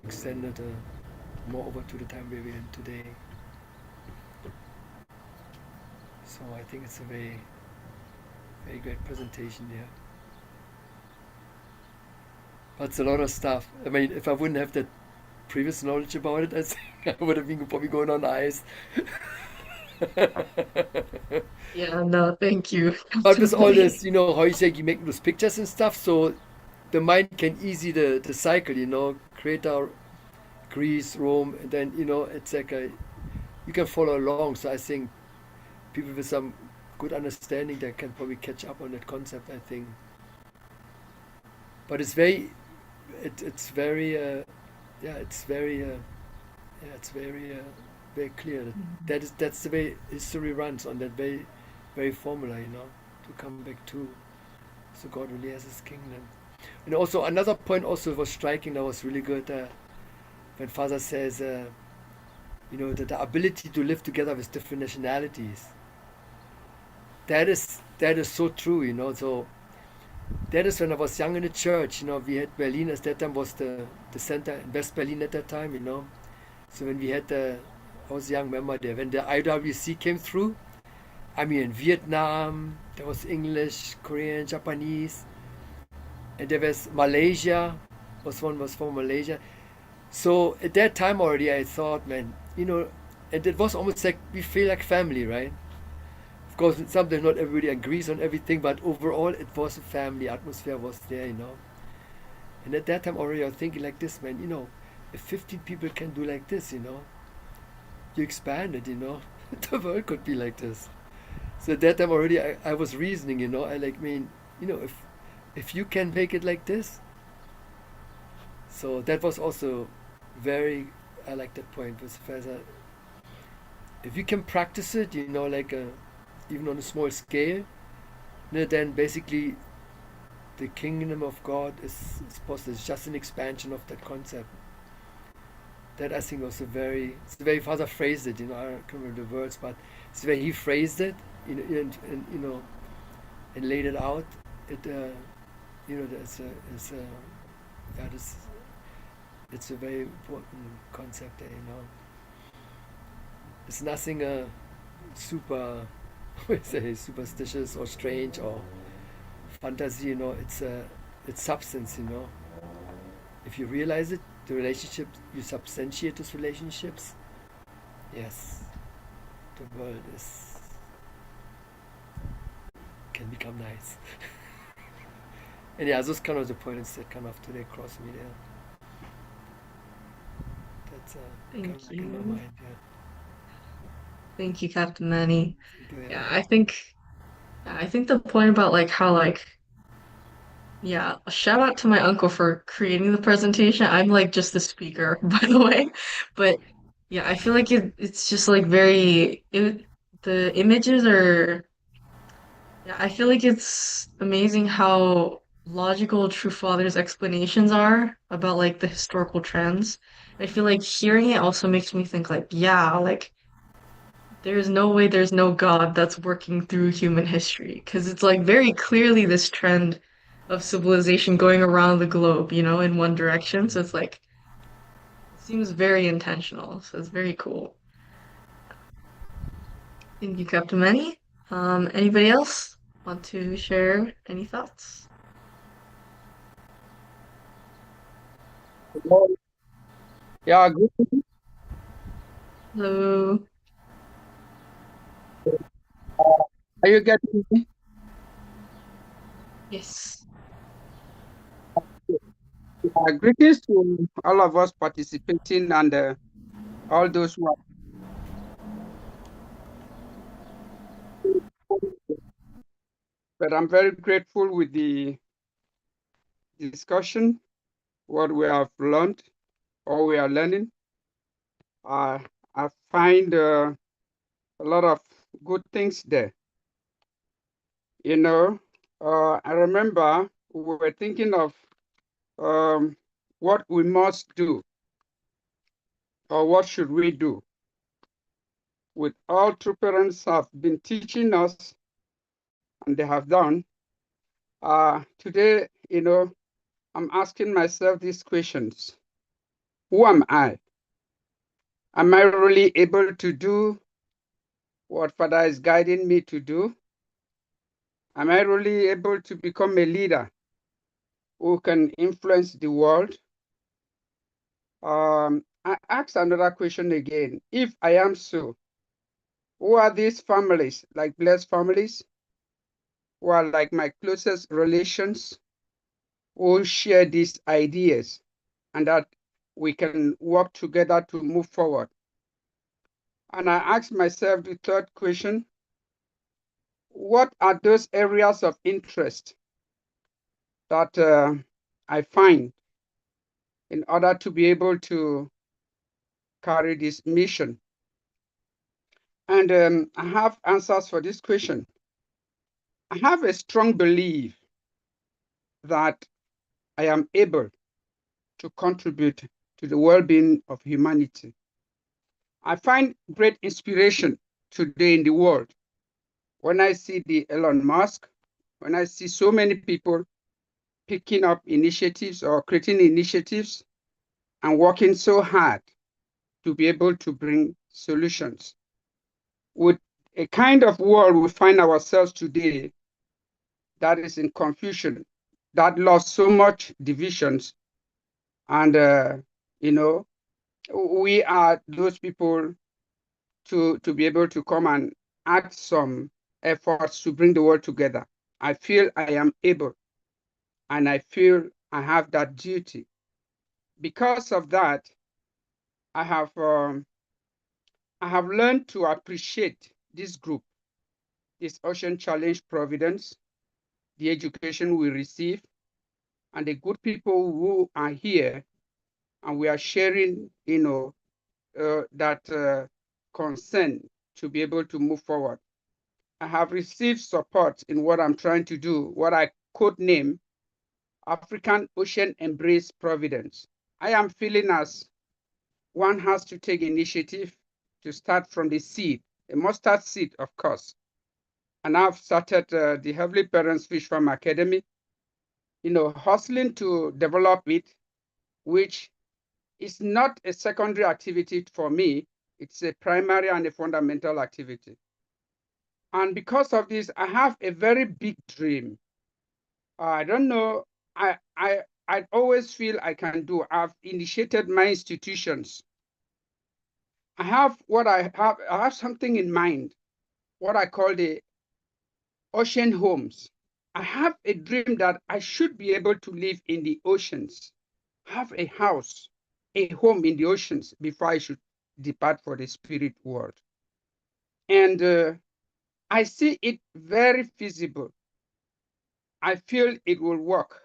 extended more over to the time where we're in today. So I think it's a very, very great presentation there. But it's a lot of stuff. I mean, if I wouldn't have that previous knowledge about it, I think I would have been probably going on ice. Yeah, no, thank you. But with all Definitely. this, how you say you make those pictures and stuff, so the mind can easy the cycle, Crete, Greece, Rome, and then, it's like you can follow along. So I think people with some good understanding that can probably catch up on that concept, I think. But it's very, it's very, it's very, very clear that's the way history runs on that very, very formula, to come back to. So God really has His kingdom. And also another point also was striking that was really good. when Father says, the ability to live together with different nationalities. That is so true, So that is when I was young in the church. We had Berlin at that time was the center in West Berlin at that time. So when we had I was a young member there. When the IWC came through, I mean, in Vietnam, there was English, Korean, Japanese, and there was Malaysia. Was from Malaysia. So at that time already, I thought, man, and it was almost like we feel like family, right? Of course, sometimes not everybody agrees on everything, but overall, it was a family atmosphere was there. And at that time already, I was thinking like this, man, if 15 people can do like this, you expand it. The world could be like this. So at that time already, I was reasoning, I like, mean, if you can make it like this, so that was also very, I like that point with Professor. If you can practice it, like even on a small scale, then basically the kingdom of God is possible. It's just an expansion of that concept. That I think was it's the way Father phrased it. I can't remember the words, but it's the way he phrased it, and laid it out. It, yeah, it's a very important concept there. It's nothing super, say, superstitious or strange or fantasy. It's substance. If you realize it, the relationship, you substantiate those relationships. Yes, the world can become nice. And yeah, those kind of the points that kind of today crossed me there. That's kind of Thank like in my you. mind. Yeah. Thank you, Captain Manny. Yeah. Yeah, I think the point about like how like yeah, a shout out to my uncle for creating the presentation. I'm like just the speaker, by the way. But yeah, I feel like it's just like the images are yeah, I feel like it's amazing how logical True Father's explanations are about like the historical trends. I feel like hearing it also makes me think like, yeah, like there's no way there's no God that's working through human history because it's like very clearly this trend of civilization going around the globe, in one direction. So it's like it seems very intentional. So it's very cool. Thank you, Captain Manny. Anybody else want to share any thoughts? Yeah, good. Hello. Are you getting me? Yes. Greetings to all of us participating and all those who are. But I'm very grateful with the discussion, what we have learned or we are learning. I find a lot of good things there. I remember we were thinking of um, what we must do or what should we do. With all true parents have been teaching us and they have done. Today, I'm asking myself these questions. Who am I? Am I really able to do what Father is guiding me to do? Am I really able to become a leader who can influence the world? I ask another question again. If I am so, who are these families, like blessed families, who are like my closest relations, who share these ideas and that we can work together to move forward? And I ask myself the third question, what are those areas of interest that I find in order to be able to carry this mission? And I have answers for this question. I have a strong belief that I am able to contribute to the well-being of humanity. I find great inspiration today in the world when I see the Elon Musk, when I see so many people picking up initiatives or creating initiatives and working so hard to be able to bring solutions. With a kind of world we find ourselves today that is in confusion, that lost so much divisions, and we are those people to be able to come and add some efforts to bring the world together. I feel I am able, and I feel I have that duty. Because of that, I have um, I have learned to appreciate this group, this Ocean Challenge Providence, the education we receive, and the good people who are here, and we are sharing, that concern to be able to move forward. I have received support in what I'm trying to do, what I could name African Ocean Embrace Providence. I am feeling as one has to take initiative to start from the seed, a mustard seed, of course. And I've started the Heavenly Parents Fish Farm Academy, hustling to develop it, which is not a secondary activity for me. It's a primary and a fundamental activity. And because of this, I have a very big dream. I don't know. I always feel I can do. I've initiated my institutions. I have what I have. I have something in mind, what I call the ocean homes. I have a dream that I should be able to live in the oceans, have a house, a home in the oceans before I should depart for the spirit world. And I see it very feasible. I feel it will work.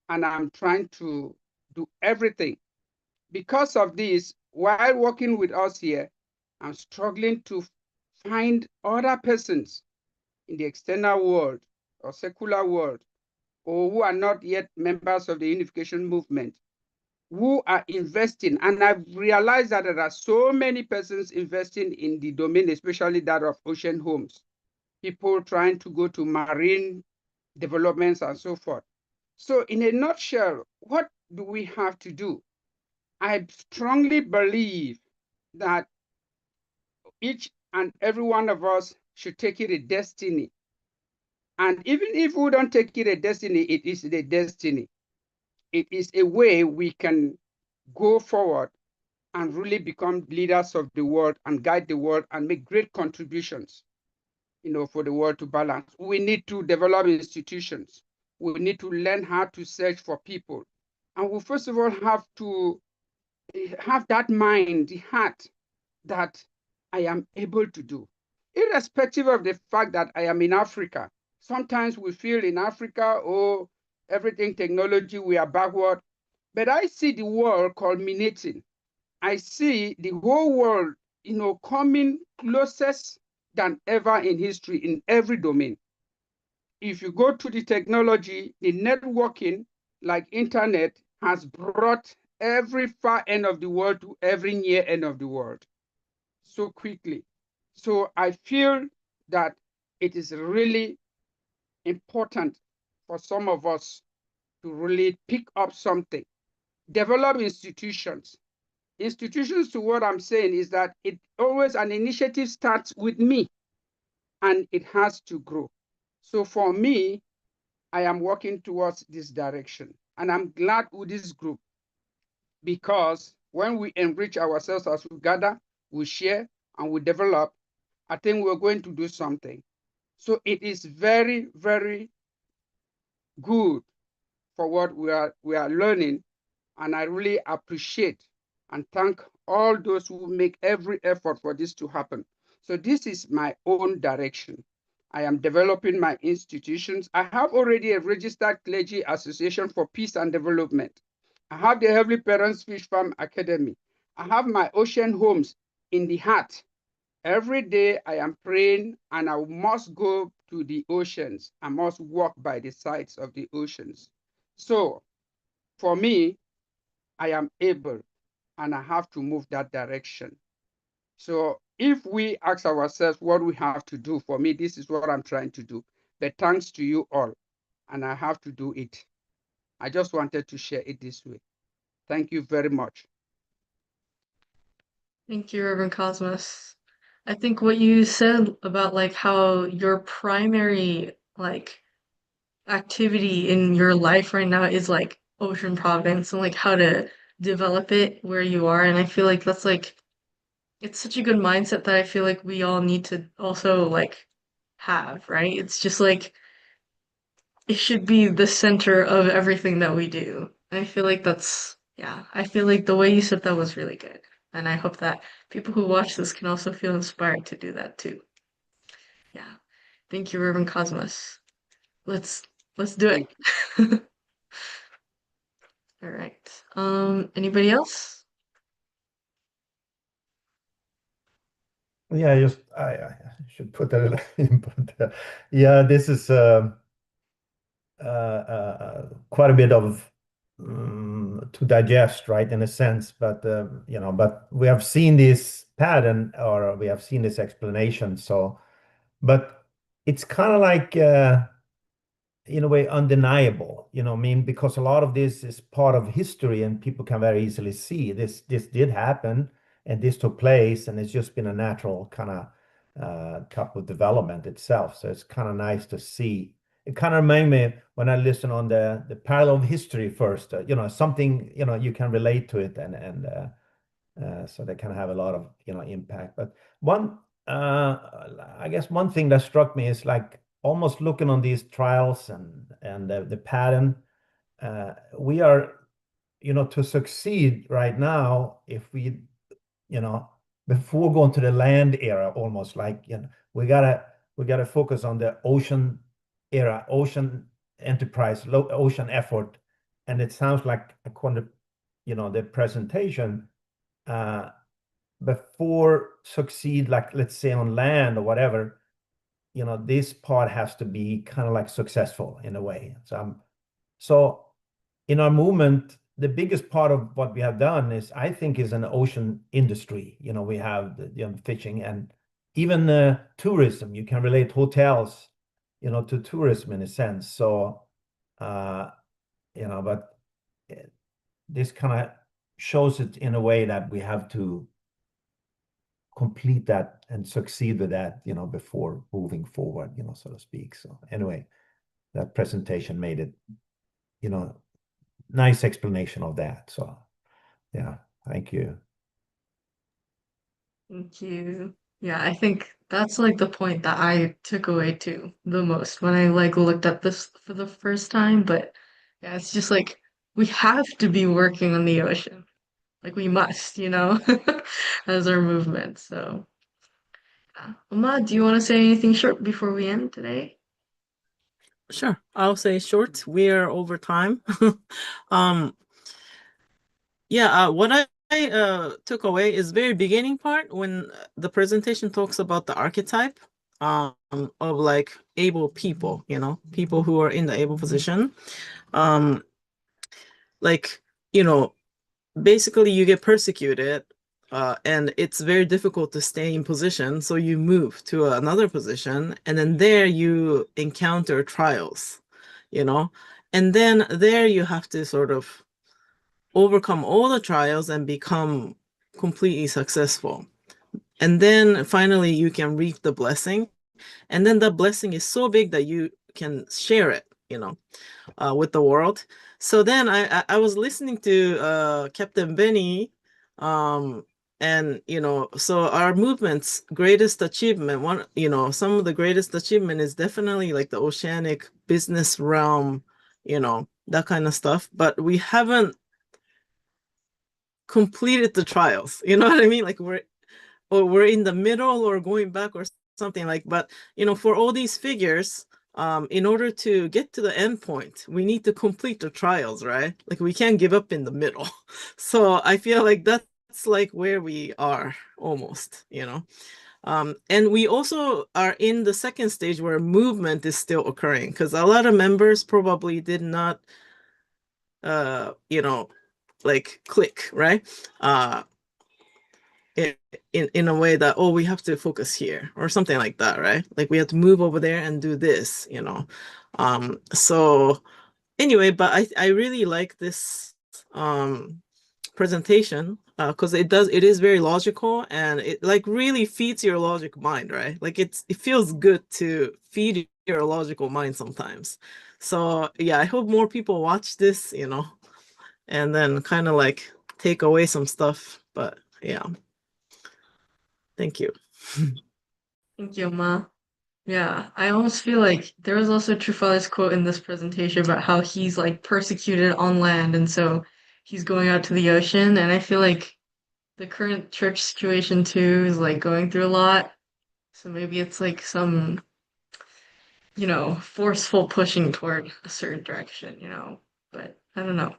And I'm trying to do everything. Because of this, while working with us here, I'm struggling to find other persons in the external world or secular world, or who are not yet members of the unification movement, who are investing. And I've realized that there are so many persons investing in the domain, especially that of ocean homes, people trying to go to marine developments and so forth. So in a nutshell, what do we have to do? I strongly believe that each and every one of us should take it a destiny. And even if we don't take it a destiny, it is the destiny. It is a way we can go forward and really become leaders of the world and guide the world and make great contributions, for the world to balance. We need to develop institutions. We need to learn how to search for people. And we first of all have to have that mind, the heart that I am able to do, irrespective of the fact that I am in Africa. Sometimes we feel in Africa, oh, everything technology, we are backward. But I see the world culminating. I see the whole world, coming closest than ever in history in every domain. If you go to the technology, the networking, like internet, has brought every far end of the world to every near end of the world so quickly. So I feel that it is really important for some of us to really pick up something, develop institutions. Institutions, to what I'm saying is that it always, an initiative starts with me and it has to grow. So for me, I am working towards this direction. And I'm glad with this group, because when we enrich ourselves as we gather, we share, and we develop, I think we're going to do something. So it is very, very good for what we are learning. And I really appreciate and thank all those who make every effort for this to happen. So this is my own direction. I am developing my institutions. I have already a registered clergy association for peace and development. I have the Heavenly Parents Fish Farm Academy. I have my ocean homes in the heart. Every day I am praying, and I must go to the oceans. I must walk by the sides of the oceans. So for me, I am able and I have to move that direction. So if we ask ourselves what we have to do, for me, this is what I'm trying to do. But thanks to you all, and I have to do it. I just wanted to share it this way. Thank you very much. Thank you, Reverend Cosmos. I think what you said about like how your primary like activity in your life right now is like ocean providence and like how to develop it where you are. And I feel like that's like it's such a good mindset that I feel like we all need to also like have, right? It's just like it should be the center of everything that we do. I feel like yeah, I feel like the way you said that was really good. And I hope that people who watch this can also feel inspired to do that too. Yeah. Thank you, Reverend Cosmos. Let's let's do it. Thank All right. Anybody else? Yeah, just I should put that in, but yeah, this is quite a bit of to digest, right, in a sense. But but we have seen this pattern, or we have seen this explanation. So, but it's kind of like in a way undeniable, I mean, because a lot of this is part of history, and people can very easily see this did happen, and this took place, and it's just been a natural kind of type of development itself. So it's kind of nice to see. It kind of reminds me when I listen on the parallel of history first, something, you can relate to it, and so they can have a lot of impact. But one I guess one thing that struck me is like almost looking on these trials and the pattern. We are, to succeed right now, if we, you know before going to the land era, almost like, we gotta focus on the ocean era, ocean enterprise, ocean effort. And it sounds like, according to the presentation, uh, before succeed, like let's say on land or whatever, this part has to be kind of like successful in a way. So in our movement, the biggest part of what we have done is, I think, is an ocean industry. We have the fishing, and even tourism. You can relate hotels, to tourism in a sense. So, uh, but this kind of shows it in a way that we have to complete that and succeed with that, before moving forward, so to speak. So anyway, that presentation made it, nice explanation of that. So yeah, thank you. Thank you. Yeah, I think that's like the point that I took away too the most when I like looked at this for the first time. But yeah, it's just like we have to be working on the ocean. Like we must, as our movement. So yeah. Uma, do you want to say anything short before we end today? Sure. I'll say short. We're over time. Yeah, what I took away is very beginning part when the presentation talks about the archetype of like able people, people who are in the able position. Like, basically you get persecuted, and it's very difficult to stay in position, so you move to another position, and then there you encounter trials, and then there you have to sort of overcome all the trials and become completely successful. And then finally you can reap the blessing, and then the blessing is so big that you can share it, with the world. So then I was listening to Captain Benny, and so our movement's greatest achievement, some of the greatest achievement is definitely like the oceanic business realm, that kind of stuff. But we haven't completed the trials. You know what I mean? Like we're in the middle or going back or something like. But for all these figures, in order to get to the end point, we need to complete the trials, right? Like we can't give up in the middle. So I feel like that's like where we are almost, and we also are in the second stage where movement is still occurring, because a lot of members probably did not, like click, right? In, in a way that, oh, we have to focus here or something like that, right? Like we have to move over there and do this, so anyway, but I really like this presentation because it is very logical, and it like really feeds your logic mind, right? Like it feels good to feed your logical mind sometimes. So yeah, I hope more people watch this, and then kind of like take away some stuff. But yeah, thank you. Thank you, Ma. Yeah, I almost feel like there was also Truffaut's quote in this presentation about how he's like persecuted on land, and so he's going out to the ocean. And I feel like the current church situation too is like going through a lot. So maybe it's like some, forceful pushing toward a certain direction. But I don't know.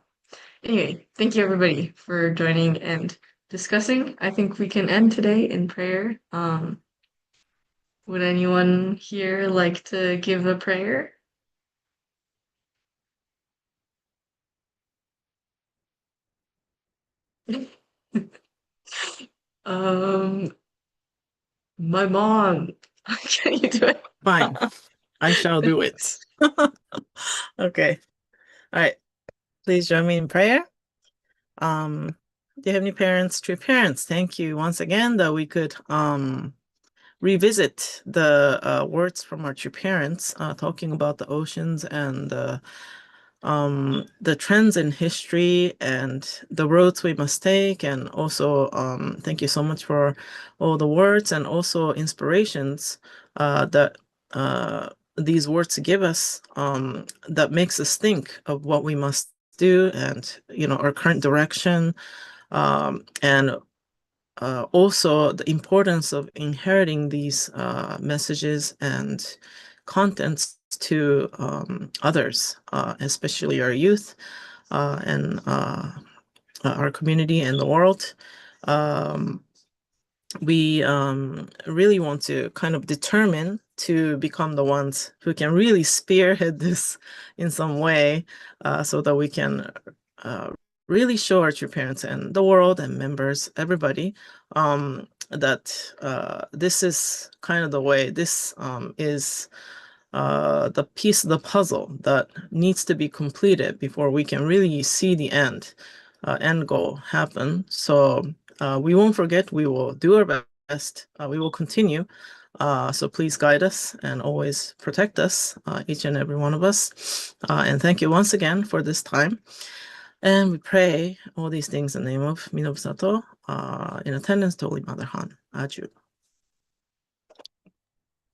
Anyway, thank you everybody for joining and discussing. I think we can end today in prayer. Would anyone here like to give a prayer? Um, my mom. Can you do it? Fine, I shall do it. Okay. All right. Please join me in prayer. Dear Heavenly Parents, true parents, thank you once again that we could revisit the words from our true parents, talking about the oceans and the trends in history and the roads we must take. And also, thank you so much for all the words and also inspirations that these words give us, that makes us think of what we must do and, our current direction, and also the importance of inheriting these messages and contents to others, especially our youth, and our community and the world. We really want to kind of determine to become the ones who can really spearhead this in some way, so that we can really show our true parents and the world and members, everybody, that this is kind of the way, this is the piece of the puzzle that needs to be completed before we can really see the end goal happen. So we won't forget, we will do our best, we will continue. So please guide us and always protect us, each and every one of us. And thank you once again for this time. And we pray all these things in the name of Minobu in attendance to Holy Mother Han. Aju.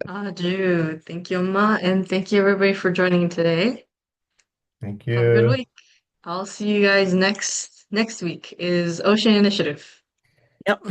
Aju. Thank you, Ma, and thank you everybody for joining today. Thank Have a good you. week. I'll see you guys next week is Ocean Initiative. Yep.